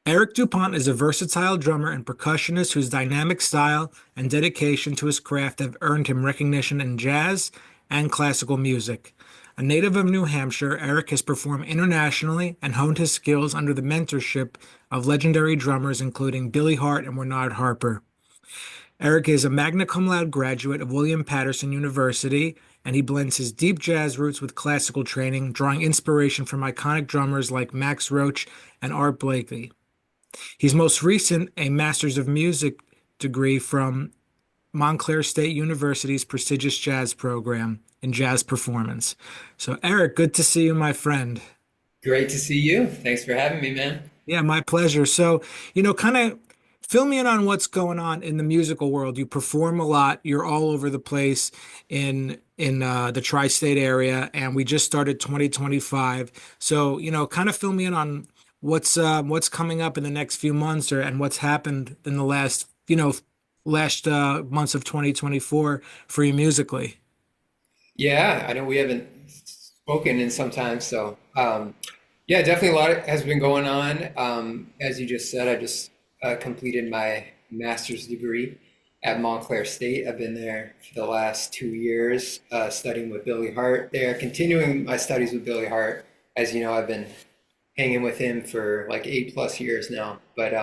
Eric Dupont is a versatile drummer and percussionist whose dynamic style and dedication to his craft have earned him recognition in jazz and classical music. A native of New Hampshire, Eric has performed internationally and honed his skills under the mentorship of legendary drummers including Billy Hart and Winard Harper. Eric is a magna cum laude graduate of William Paterson University, and he blends his deep jazz roots with classical training, drawing inspiration from iconic drummers like Max Roach and Art Blakey. He's most recent a Master's of Music degree from Montclair State University's prestigious jazz program in jazz performance. So, Eric, good to see you, my friend. Great to see you. Thanks for having me, man. Yeah, my pleasure. So, kind of fill me in on what's going on in the musical world. You perform a lot. You're all over the place in the tri-state area, and we just started 2025. So, kind of fill me in on what's coming up in the next few months, or and what's happened in the last months of 2024 for you musically. Yeah, I know we haven't spoken in some time, so yeah, definitely a lot has been going on. As you just said, I just completed my master's degree at Montclair State. I've been there for the last 2 years, studying with Billy Hart there, continuing my studies with Billy Hart. As you know, I've been hanging with him for like 8+ years now, but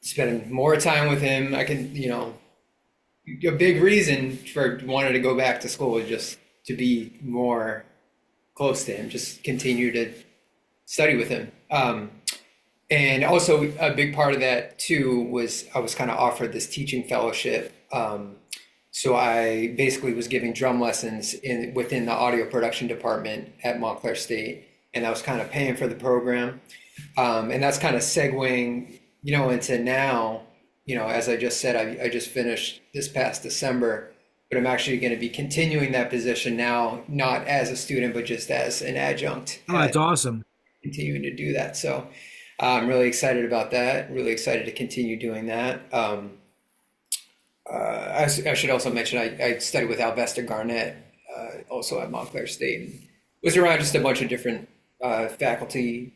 spending more time with him, a big reason for wanting to go back to school is just to be more close to him, just continue to study with him. And also a big part of that too was I was kind of offered this teaching fellowship. So I basically was giving drum lessons within the audio production department at Montclair State, and I was kind of paying for the program. And that's kind of segueing, into now, as I just said, I just finished this past December, but I'm actually going to be continuing that position now, not as a student, but just as an adjunct, Oh, that's awesome. continuing to do that. So I'm really excited about that. Really excited to continue doing that. I should also mention I studied with Alvesta Garnett, also at Montclair State, and was around just a bunch of different faculty.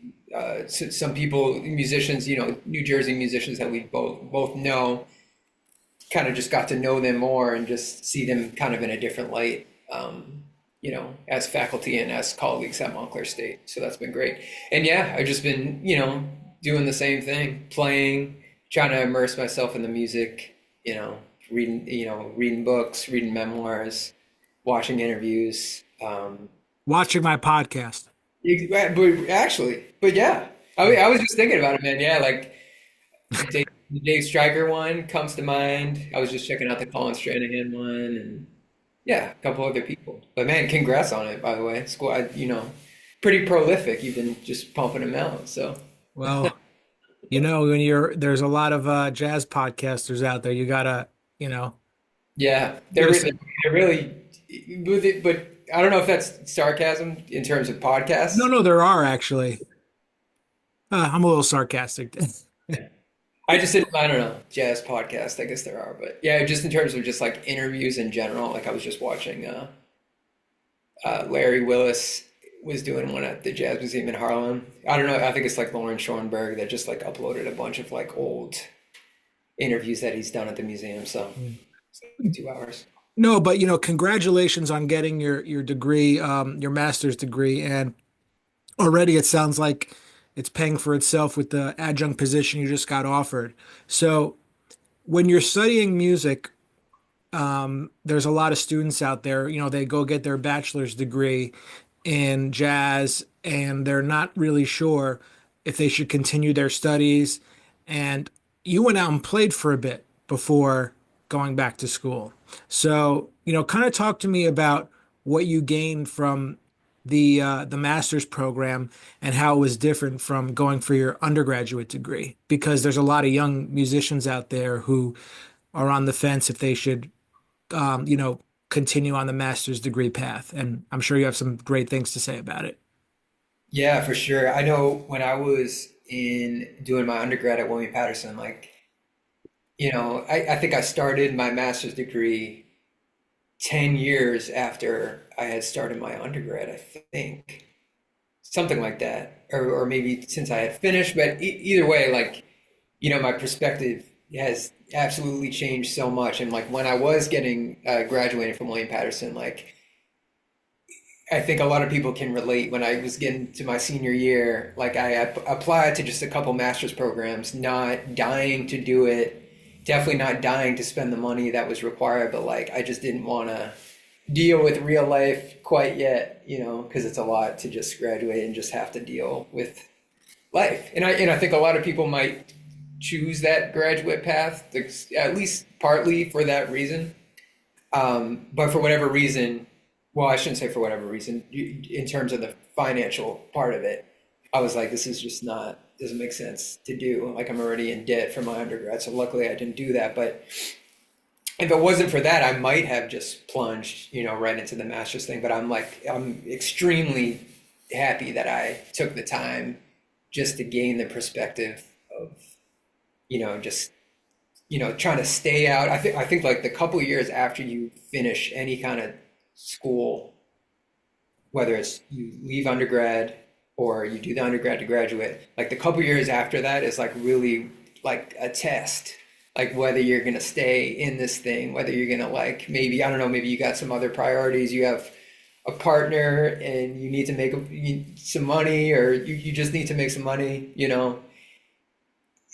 Some people, musicians, New Jersey musicians that we both know, kind of just got to know them more and just see them kind of in a different light, as faculty and as colleagues at Montclair State. So that's been great. And yeah, I've just been, doing the same thing, playing, trying to immerse myself in the music, reading books, reading memoirs, watching interviews. Watching my podcast. But yeah, I was just thinking about it, man. Yeah, like the Dave Stryker one comes to mind. I was just checking out the Colin Stranahan one, and yeah, a couple other people. But man, congrats on it, by the way. It's cool. Pretty prolific. You've been just pumping them out. So Well, when there's a lot of jazz podcasters out there, you gotta, yeah, give us they're really, but I don't know if that's sarcasm in terms of no, podcasts. no, there are actually. I'm a little sarcastic. I just didn't, I don't know, jazz podcast. I guess there are, but yeah, just in terms of just like interviews in general. Like I was just watching Larry Willis was doing one at the Jazz Museum in Harlem. I don't know. I think it's like Lauren Schoenberg that just like uploaded a bunch of like old interviews that he's done at the museum. So it's like 2 hours. No, but congratulations on getting your degree, your master's degree, and already it sounds like it's paying for itself with the adjunct position you just got offered. So when you're studying music, there's a lot of students out there, they go get their bachelor's degree in jazz and they're not really sure if they should continue their studies. And you went out and played for a bit before going back to school. So, kind of talk to me about what you gained from the master's program and how it was different from going for your undergraduate degree, because there's a lot of young musicians out there who are on the fence if they should continue on the master's degree path. And I'm sure you have some great things to say about it. Yeah, for sure. I know when I was in doing my undergrad at William Paterson, like, I think I started my master's degree 10 years after I had started my undergrad, I think. something like that, or maybe since I had finished. But either way, like, my perspective has absolutely changed so much. And like when I was getting graduating from William Paterson, like I think a lot of people can relate. When I was getting to my senior year, like I applied to just a couple master's programs, not dying to do it, definitely not dying to spend the money that was required, but like I just didn't want to deal with real life quite yet, because it's a lot to just graduate and just have to deal with life. And I think a lot of people might choose that graduate path, at least partly for that reason. But for whatever reason, well, I shouldn't say for whatever reason, in terms of the financial part of it, I was like, this is just not, doesn't make sense to do. Like I'm already in debt for my undergrad. So luckily I didn't do that. But if it wasn't for that, I might have just plunged, right into the master's thing. But I'm extremely happy that I took the time just to gain the perspective of, just, trying to stay out. I think like the couple of years after you finish any kind of school, whether it's you leave undergrad or you do the undergrad to graduate, like the couple years after that is like really like a test, like whether you're going to stay in this thing, whether you're going to like, maybe, I don't know, maybe you got some other priorities, you have a partner and you need to make some money, or you just need to make some money,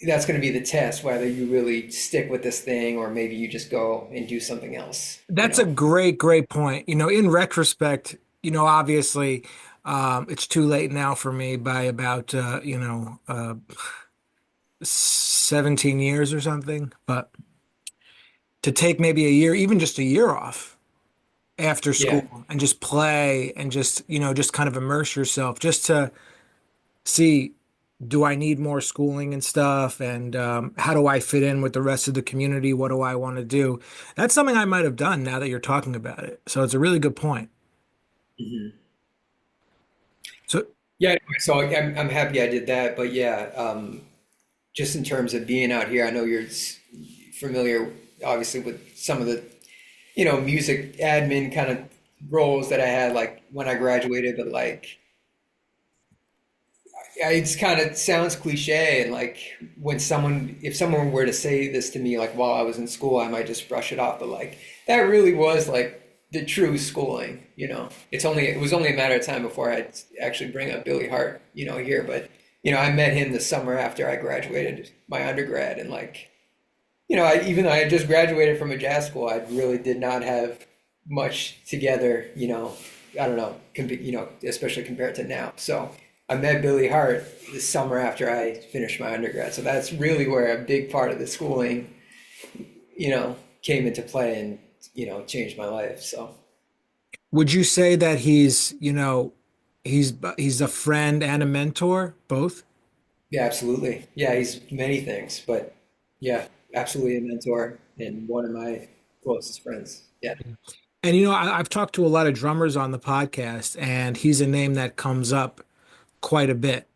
that's going to be the test, whether you really stick with this thing or maybe you just go and do something else, That's a great, great point. In retrospect, obviously, it's too late now for me by about, 17 years or something. But to take maybe a year, even just a year off after Yeah. school and just play and just, just kind of immerse yourself just to see, do I need more schooling and stuff? And how do I fit in with the rest of the community? What do I want to do? That's something I might have done now that you're talking about it. So it's a really good point. Mhm. So Yeah, anyway, so I'm happy I did that, but yeah, just in terms of being out here, I know you're familiar, obviously, with some of the, music admin kind of roles that I had, like when I graduated, but like, it kind of sounds cliche, and like if someone were to say this to me, like while I was in school, I might just brush it off, but like that really was like the true schooling, it was only a matter of time before I'd actually bring up Billy Hart, here, but I met him the summer after I graduated my undergrad, and like, even though I had just graduated from a jazz school, I really did not have much together, I don't know, especially compared to now. So I met Billy Hart the summer after I finished my undergrad. So that's really where a big part of the schooling, came into play and, changed my life. So would you say that he's a friend and a mentor, both? yeah, absolutely. Yeah, he's many things, but yeah, absolutely a mentor and one of my closest friends. Yeah. And I've talked to a lot of drummers on the podcast, and he's a name that comes up quite a bit.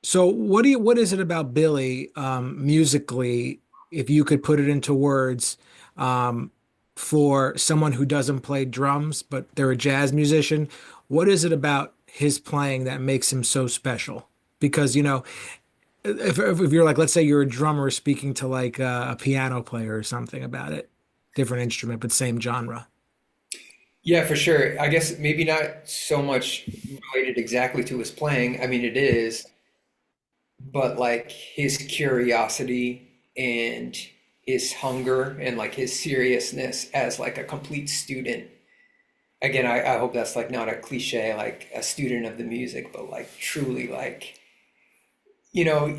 So what is it about Billy, musically, if you could put it into words, um, for someone who doesn't play drums, but they're a jazz musician, what is it about his playing that makes him so special? Because, if you're like, let's say you're a drummer speaking to like a piano player or something about it, different instrument, but same genre. Yeah, for sure. I guess maybe not so much related exactly to his playing. I mean, it is, but like his curiosity and his hunger and like his seriousness as like a complete student. Again, I hope that's like not a cliche, like a student of the music, but like truly like, you know,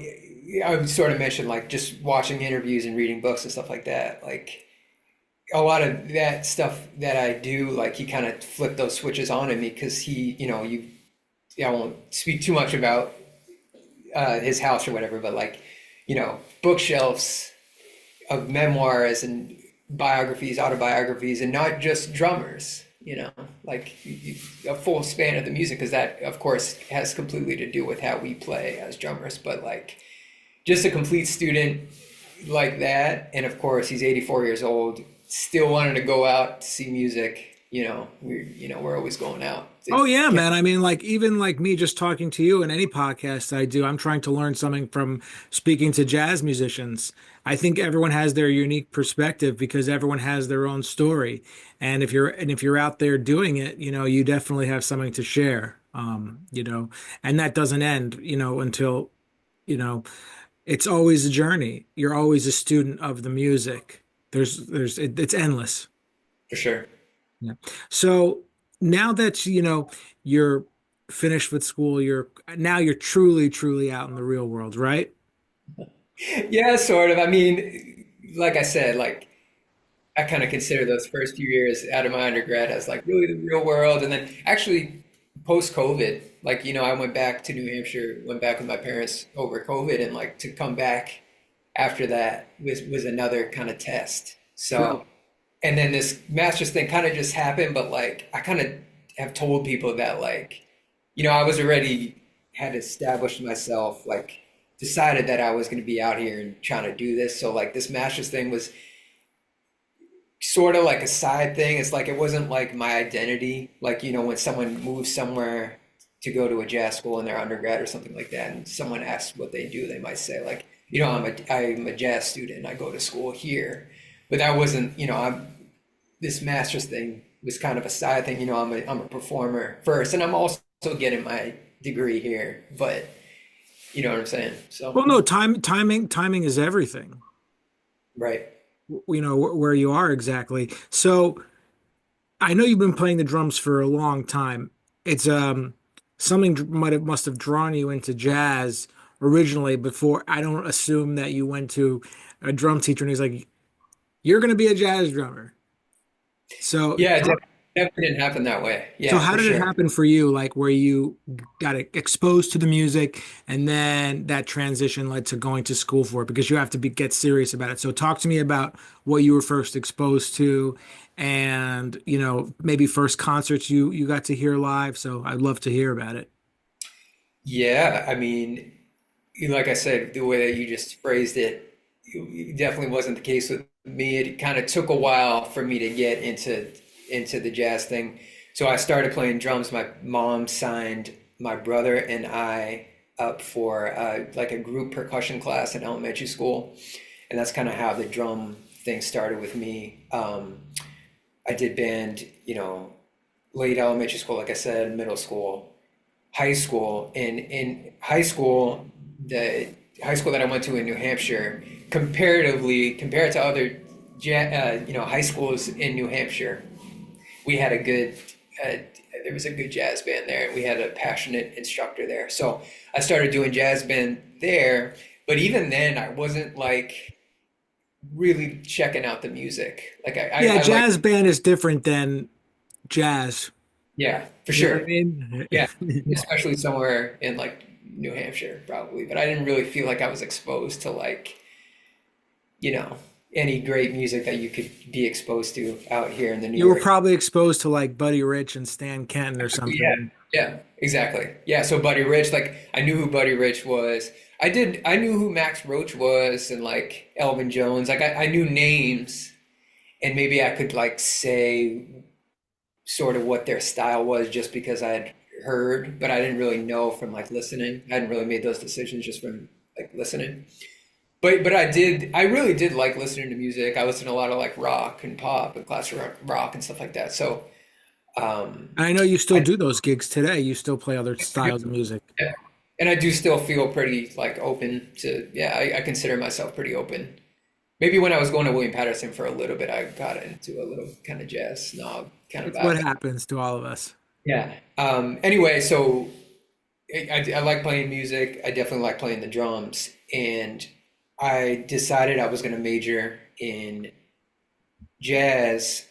I would sort of mention like just watching interviews and reading books and stuff like that. Like a lot of that stuff that I do, like he kind of flipped those switches on in me because I won't speak too much about his house or whatever, but like, bookshelves of memoirs and biographies, autobiographies, and not just drummers, like a full span of the music, because that, of course, has completely to do with how we play as drummers, but like just a complete student like that. And of course, he's 84 years old, still wanting to go out to see music, we're always going out. Oh yeah, man. I mean, like even like me just talking to you in any podcast I do, I'm trying to learn something from speaking to jazz musicians. I think everyone has their unique perspective because everyone has their own story. And if you're out there doing it, you definitely have something to share. And that doesn't end, until, you know, it's always a journey. You're always a student of the music. It's endless. For sure. Yeah. So now that you're finished with school, you're truly, truly out in the real world, right? Yeah, sort of. I mean, like I said, like I kind of consider those first few years out of my undergrad as like really the real world. And then actually post COVID, like, I went back to New Hampshire, went back with my parents over COVID, and like to come back after that was another kind of test. Well, So, and then this master's thing kind of just happened, but like I kind of have told people that like, I was already had established myself, like decided that I was going to be out here and trying to do this. So like this master's thing was sort of like a side thing. It's like it wasn't like my identity. Like, when someone moves somewhere to go to a jazz school in their undergrad or something like that, and someone asks what they do, they might say like, I'm a jazz student. I go to school here. But that wasn't, this master's thing was kind of a side thing. I'm a performer first, and I'm also getting my degree here. But you know what I'm saying? So, no, timing is everything. right. Where you are exactly. So I know you've been playing the drums for a long time. It's something must have drawn you into jazz originally before. I don't assume that you went to a drum teacher and he's like, "You're going to be a jazz drummer." So Yeah, definitely didn't happen that way. so Yeah, how for did it sure. happen for you? Like where you got exposed to the music and then that transition led to going to school for it because you have to get serious about it. So talk to me about what you were first exposed to and, maybe first concerts you got to hear live. So I'd love to hear about it. Yeah, I mean, like I said, the way that you just phrased it definitely wasn't the case with me. It kind of took a while for me to get into the jazz thing. So I started playing drums. My mom signed my brother and I up for like a group percussion class in elementary school, and that's kind of how the drum thing started with me. I did band, late elementary school, like I said, middle school, high school. And in high school, the high school that I went to in New Hampshire, comparatively compared to other high schools in New Hampshire, we had a good uh, there was a good jazz band there, and we had a passionate instructor there. So I started doing jazz band there, but even then I wasn't like really checking out the music. Like Yeah, I like, jazz band is different than jazz. yeah, for You know what I sure. mean? Yeah, especially somewhere in like New Hampshire probably, but I didn't really feel like I was exposed to like, you know, any great music that you could be exposed to out here in the New You were York. probably exposed to like Buddy Rich and Stan Kenton or Yeah, something. yeah, exactly. Yeah, so Buddy Rich, like I knew who Buddy Rich was. I knew who Max Roach was and like Elvin Jones. Like I knew names, and maybe I could like say sort of what their style was just because I had heard, but I didn't really know from like listening. I hadn't really made those decisions just from like listening. But I really did like listening to music. I listened to a lot of like rock and pop and classic rock and stuff like that. So And I know you still I do those gigs today. You still play other styles of music. Yeah. And I do still feel pretty like open to, yeah, I consider myself pretty open. Maybe when I was going to William Paterson for a little bit, I got into a little kind of jazz snob kind of It's what vibe. happens to all of us. Yeah. Anyway, so I like playing music. I definitely like playing the drums. And I decided I was going to major in jazz,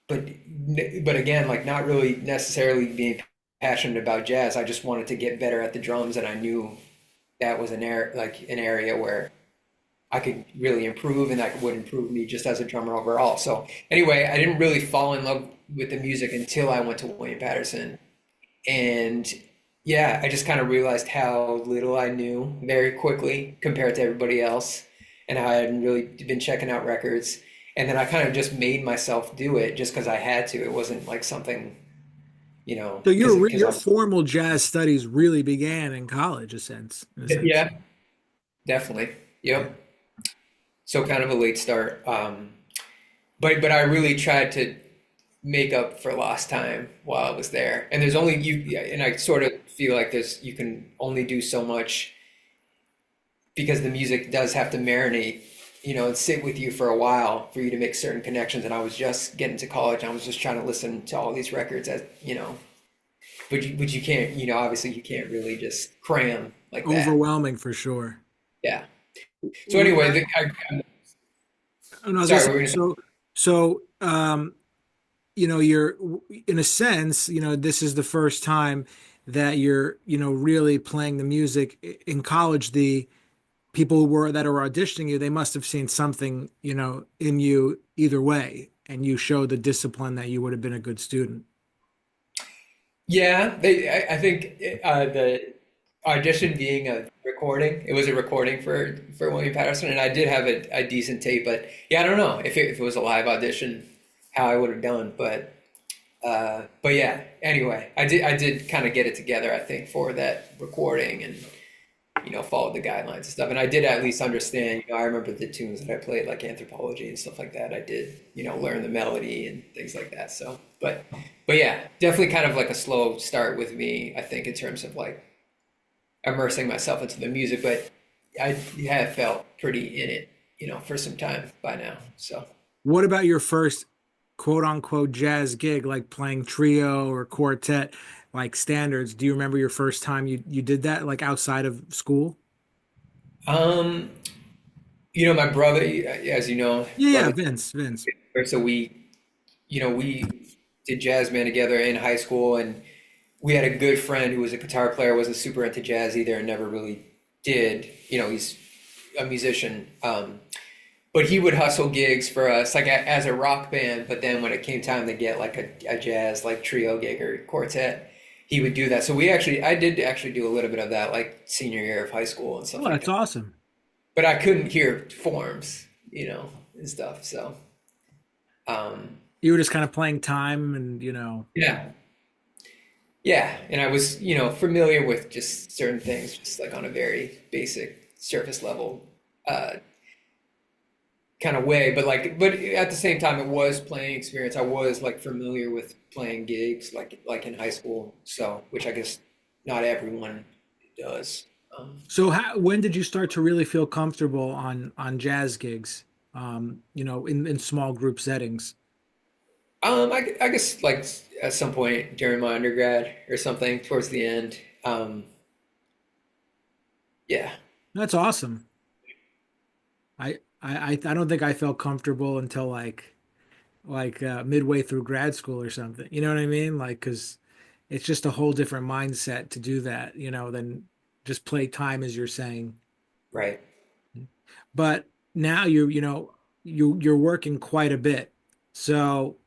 but but again, like not really necessarily being passionate about jazz. I just wanted to get better at the drums, and I knew that was an area where I could really improve, and that would improve me just as a drummer overall. So anyway, I didn't really fall in love with the music until I went to William Patterson, and yeah, I just kind of realized how little I knew very quickly compared to everybody else, and how I hadn't really been checking out records. And then I kind of just made myself do it just because I had to. It wasn't like something, So because your I'm, formal jazz studies really began in college, in a sense. yeah, definitely. Yep. So kind of a late start. But I really tried to make up for lost time while I was there. And there's only you, yeah, and I sort of feel like you can only do so much because the music does have to marinate, and sit with you for a while for you to make certain connections. And I was just getting to college. I was just trying to listen to all these records but you can't, obviously you can't really just cram like that. Overwhelming for sure. Yeah. So Well, anyway, I'm and I was gonna sorry, say, we're gonna say, so, you're in a sense, this is the first time that you're, really playing the music in college. The people that are auditioning you, they must have seen something, in you either way, and you showed the discipline that you would have been a good student. yeah, I think the audition being a recording, it was a recording for William Paterson, and I did have a decent tape, but yeah, I don't know if it was a live audition, how I would have done, but yeah. Anyway, I did kind of get it together, I think, for that recording, and followed the guidelines and stuff, and I did at least understand. I remember the tunes that I played, like Anthropology and stuff like that. I did, learn the melody and things like that. So, but yeah, definitely kind of like a slow start with me, I think, in terms of like immersing myself into the music, but I have felt pretty in it, for some time by now. So, What about your first quote unquote jazz gig, like playing trio or quartet, like standards? Do you remember your first time you did that, like outside of school? um, my brother, as you know, Yeah, yeah, brother, Vince. so we did jazz band together in high school, and we had a good friend who was a guitar player, wasn't super into jazz either, and never really did. He's a musician. But he would hustle gigs for us, like as a rock band. But then when it came time to get like a jazz like trio gig or quartet, he would do that. So I did actually do a little bit of that, like senior year of high school and stuff Oh, like that's that. awesome. But I couldn't hear forms, and stuff. So You were just kind of playing time and, yeah, yeah. And I was, familiar with just certain things, just like on a very basic surface level. Kind of way, but at the same time, it was playing experience. I was like familiar with playing gigs, like in high school, so which I guess not everyone does. So when did you start to really feel comfortable on jazz gigs? In small group settings. I guess like at some point during my undergrad or something towards the end. Yeah, That's awesome. I don't think I felt comfortable until midway through grad school or something. You know what I mean? Like, because it's just a whole different mindset to do that, than just play time, as you're saying. right. But now you're working quite a bit. So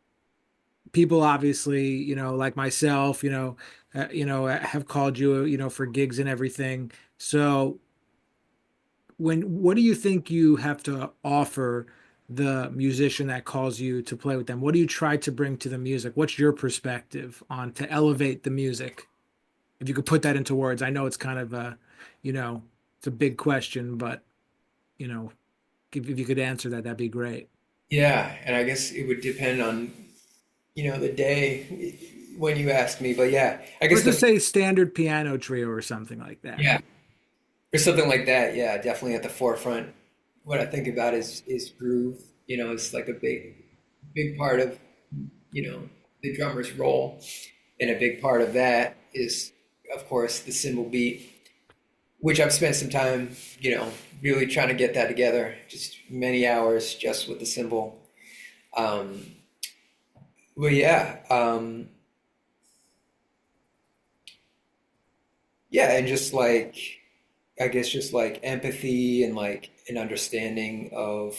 people obviously, like myself, have called you, for gigs and everything. So what do you think you have to offer the musician that calls you to play with them? What do you try to bring to the music? What's your perspective on to elevate the music? If you could put that into words, I know it's kind of you know, it's a big question, but you know, if you could answer that, that'd be great. Yeah, and I guess it would depend on the day when you ask me, but yeah, I guess Let's just say standard piano trio or something like that. yeah, or something like that. Yeah, definitely at the forefront. What I think about is groove. It's like a big part of the drummer's role, and a big part of that is, of course, the cymbal beat, which I've spent some time, really trying to get that together. Just many hours just with the cymbal. Um, but yeah, yeah, and just like I guess just like empathy and like an understanding of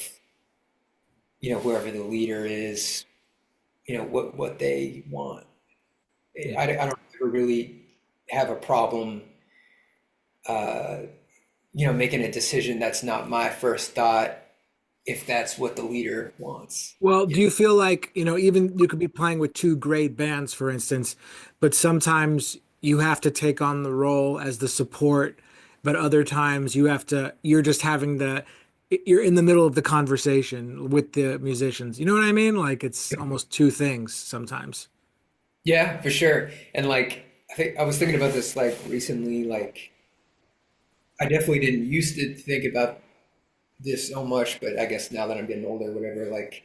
whoever the leader is, what they want. Yeah. I don't ever really have a problem, uh, making a decision that's not my first thought if that's what the leader wants. Well, do you feel like, even you could be playing with two great bands, for instance, but sometimes you have to take on the role as the support, but other times you're just you're in the middle of the conversation with the musicians. You know what I mean? Like it's almost two things sometimes. Yeah, for sure. And like I think I was thinking about this like recently, like I definitely didn't used to think about this so much, but I guess now that I'm getting older, whatever, like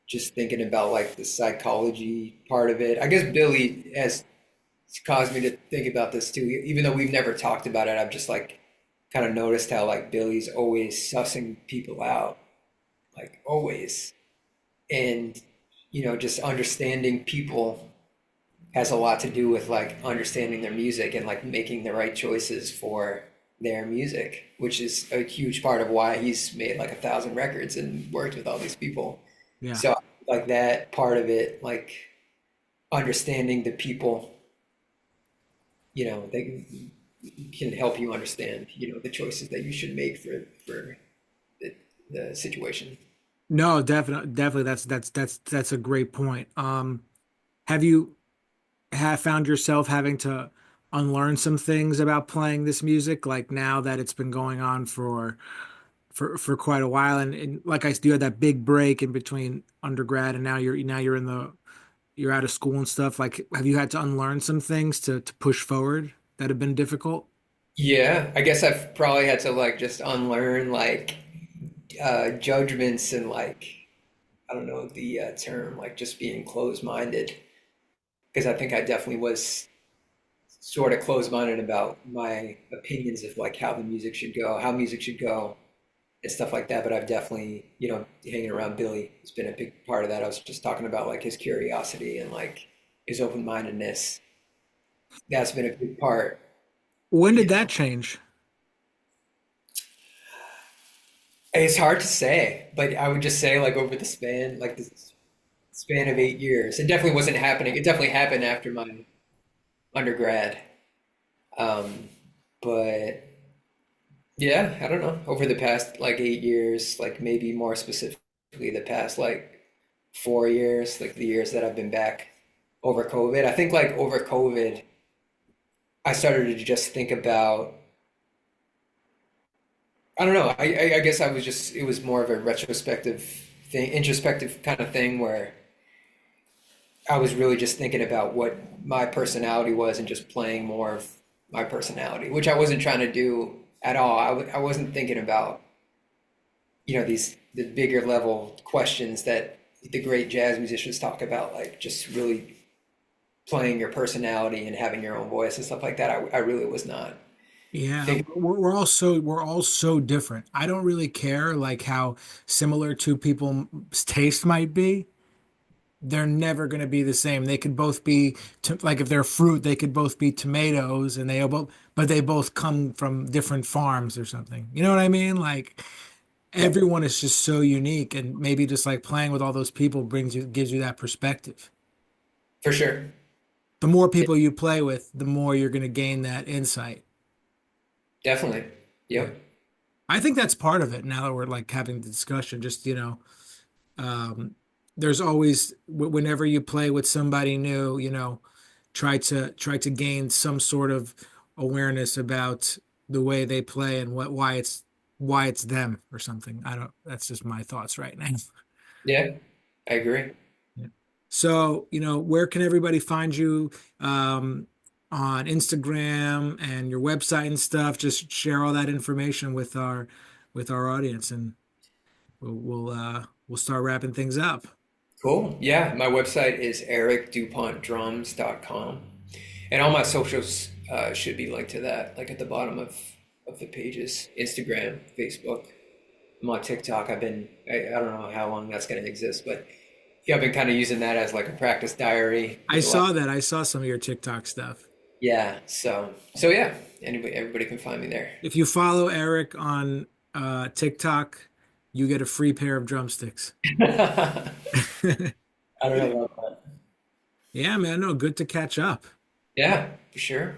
just thinking about like the psychology part of it. I guess Billy has caused me to think about this too, even though we've never talked about it. I've just like kind of noticed how like Billy's always sussing people out, like always. And just understanding people has a lot to do with like understanding their music and like making the right choices for their music, which is a huge part of why he's made like 1,000 records and worked with all these people. Yeah. So like that part of it, like understanding the people, they can help you understand, the choices that you should make for the situation. No, definitely that's a great point. Have you have found yourself having to unlearn some things about playing this music, like now that it's been going on for quite a while, and like you had that big break in between undergrad, and now you're you're out of school and stuff. Like, have you had to unlearn some things to push forward that have been difficult? Yeah, I guess I've probably had to like just unlearn like judgments and like I don't know the term, like just being closed-minded, because I think I definitely was sort of closed-minded about my opinions of like how the music should go, how music should go, and stuff like that. But I've definitely, hanging around Billy has been a big part of that. I was just talking about like his curiosity and like his open-mindedness. That's been a big part. When You did that know, change? it's hard to say, but I would just say like over the span, like the span of 8 years, it definitely wasn't happening. It definitely happened after my undergrad. Um, but yeah, I don't know. Over the past like 8 years, like maybe more specifically the past like 4 years, like the years that I've been back over COVID. I think like over COVID, I started to just think about, I don't know. I guess I was just, it was more of a retrospective thing, introspective kind of thing where I was really just thinking about what my personality was and just playing more of my personality, which I wasn't trying to do at all. I wasn't thinking about, the bigger level questions that the great jazz musicians talk about, like just really playing your personality and having your own voice and stuff like that. I really was not Yeah, thinking. we're all so different. I don't really care like how similar two people's taste might be. They're never going to be the same. They could both be like if they're fruit, they could both be tomatoes, and but they both come from different farms or something. You know what I mean? Like Yeah, everyone is just so unique, and maybe just like playing with all those people gives you that perspective. for sure. The more people you play with, the more you're going to gain that insight. Definitely. Yeah. Yep. I think that's part of it now that we're like having the discussion. Just, um, there's always, whenever you play with somebody new, try to gain some sort of awareness about the way they play and why it's them or something. I don't, that's just my thoughts right now. Yeah, I agree. Yeah. So, where can everybody find you um, on Instagram and your website and stuff? Just share all that information with our audience, and we'll start wrapping things up. Cool. Yeah, my website is ericdupontdrums.com. And all my socials should be linked to that, like at the bottom of the pages. Instagram, Facebook. I'm on TikTok. I don't know how long that's going to exist, but yeah, I've been kind of using that as like a practice diary. I There's a lot. saw that. I saw some of your TikTok stuff. Yeah. So yeah, everybody can find me there. If you follow Eric on TikTok, you get a free pair of drumsticks. I don't know about that. Yeah, man. No, good to catch up. Yeah, for sure.